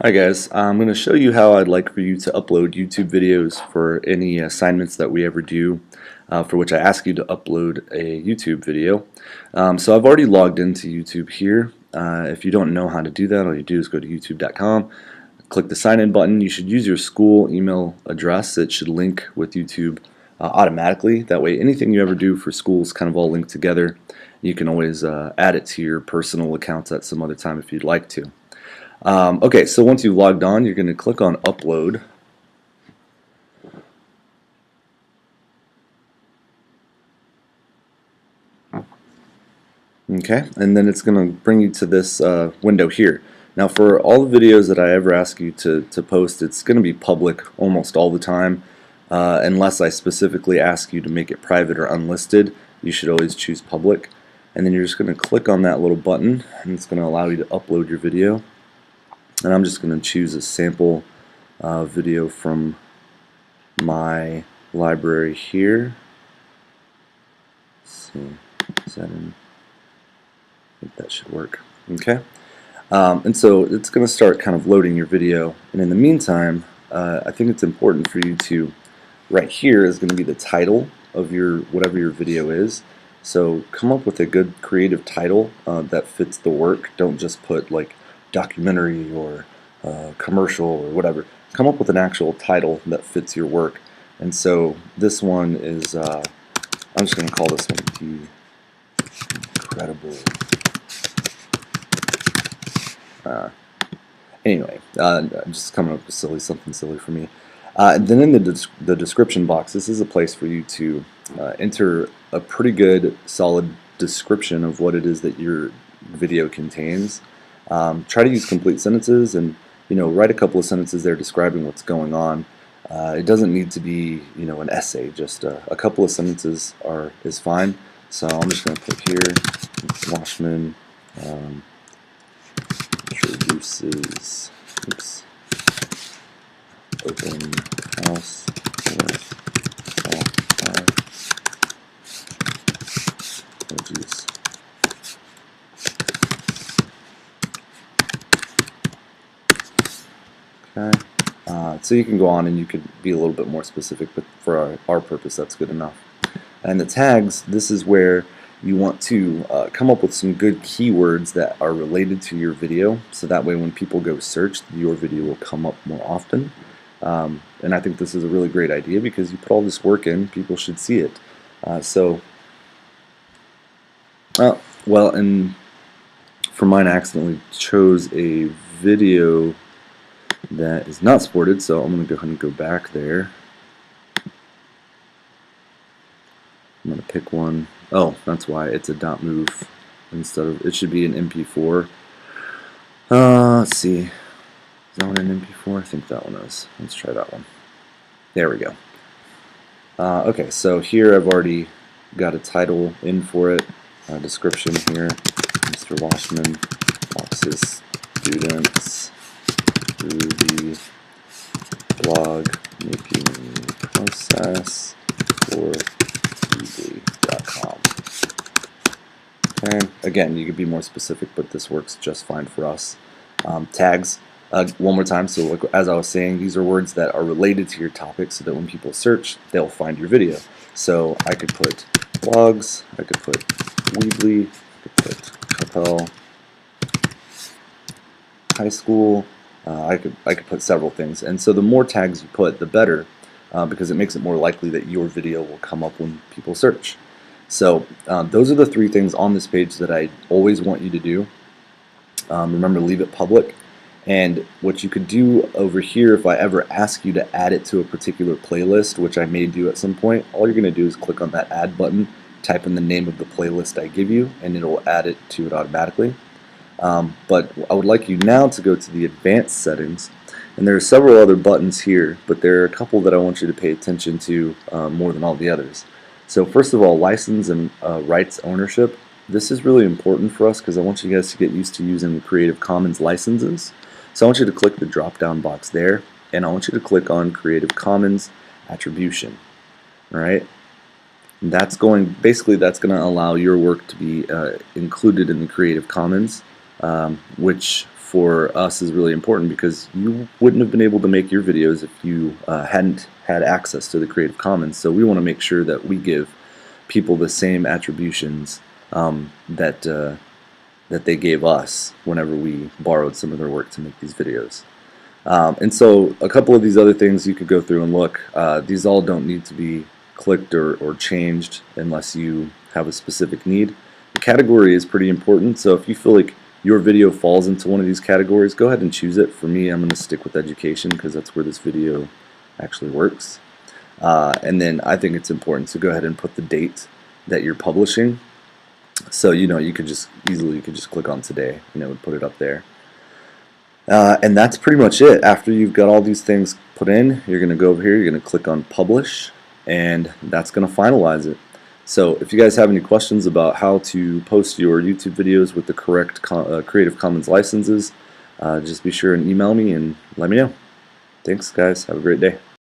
Hi guys, I'm going to show you how I'd like for you to upload YouTube videos for any assignments that we ever do, for which I ask you to upload a YouTube video. So I've already logged into YouTube here. If you don't know how to do that, all you do is go to youtube.com, click the sign in button. You should use your school email address. It should link with YouTube automatically. That way anything you ever do for school is kind of all linked together. You can always add it to your personal accounts at some other time if you'd like to. Okay, so once you've logged on, you're going to click on Upload. Okay, and then it's going to bring you to this window here. Now for all the videos that I ever ask you to post, it's going to be public almost all the time, unless I specifically ask you to make it private or unlisted. You should always choose public. And then you're just going to click on that little button, and it's going to allow you to upload your video. And I'm just going to choose a sample video from my library here. Let's see, is that in? I think that should work. Okay, and so it's going to start kind of loading your video. And in the meantime, I think it's important for you to, right here is going to be the title of your whatever your video is. So come up with a good creative title that fits the work. Don't just put like documentary or commercial or whatever. Come up with an actual title that fits your work. And so this one is, I'm just going to call this one The Incredible. Anyway, I'm just coming up with something silly for me. And then in the description box, this is a place for you to enter a pretty good, solid description of what it is that your video contains. Try to use complete sentences, and write a couple of sentences there describing what's going on. It doesn't need to be an essay. Just a couple of sentences is fine. So I'm just going to put here, Washman introduces open house for software produce. Okay. So you can go on and you could be a little bit more specific, but for our purpose that's good enough. And the tags, this is where you want to come up with some good keywords that are related to your video, so that way when people go search, your video will come up more often. And I think this is a really great idea because you put all this work in, people should see it. Well, and for mine I accidentally chose a video that is not supported, so I'm going to go ahead and go back there. I'm going to pick one. Oh, that's why it's a .mov instead of, it should be an MP4. Let's see. Is that one an MP4? I think that one is. Let's try that one. There we go. Okay, so here I've already got a title in for it. Description here. Mr. Washman walks his students through the blog making process for Weebly.com. And again, you could be more specific, but this works just fine for us. Tags, one more time. So like, as I was saying, these are words that are related to your topic so that when people search, they'll find your video. So I could put blogs, I could put Weebly, I could put Capel High School, I could put several things. And so the more tags you put, the better, because it makes it more likely that your video will come up when people search. So those are the three things on this page that I always want you to do. Remember, leave it public. And what you could do over here, if I ever ask you to add it to a particular playlist, which I may do at some point, all you're going to do is click on that add button, type in the name of the playlist I give you, and it'll add it to it automatically. But I would like you now to go to the advanced settings, and there are several other buttons here, but there are a couple that I want you to pay attention to more than all the others. So first of all, license and rights ownership. This is really important for us because I want you guys to get used to using Creative Commons licenses. So I want you to click the drop down box there, and I want you to click on Creative Commons Attribution. Alright? That's basically that's going to allow your work to be included in the Creative Commons, which for us is really important because you wouldn't have been able to make your videos if you hadn't had access to the Creative Commons. So we want to make sure that we give people the same attributions that they gave us whenever we borrowed some of their work to make these videos. And so a couple of these other things you could go through and look. These all don't need to be clicked or changed unless you have a specific need. The category is pretty important, so if you feel like your video falls into one of these categories, go ahead and choose it. For me, I'm going to stick with education because that's where this video actually works. And then I think it's important to go ahead and put the date that you're publishing. So you could just easily click on today, and it would put it up there. And that's pretty much it. After you've got all these things put in, you're going to go over here, you're going to click on Publish, and that's going to finalize it. So if you guys have any questions about how to post your YouTube videos with the correct Creative Commons licenses, just be sure and email me and let me know. Thanks, guys. Have a great day.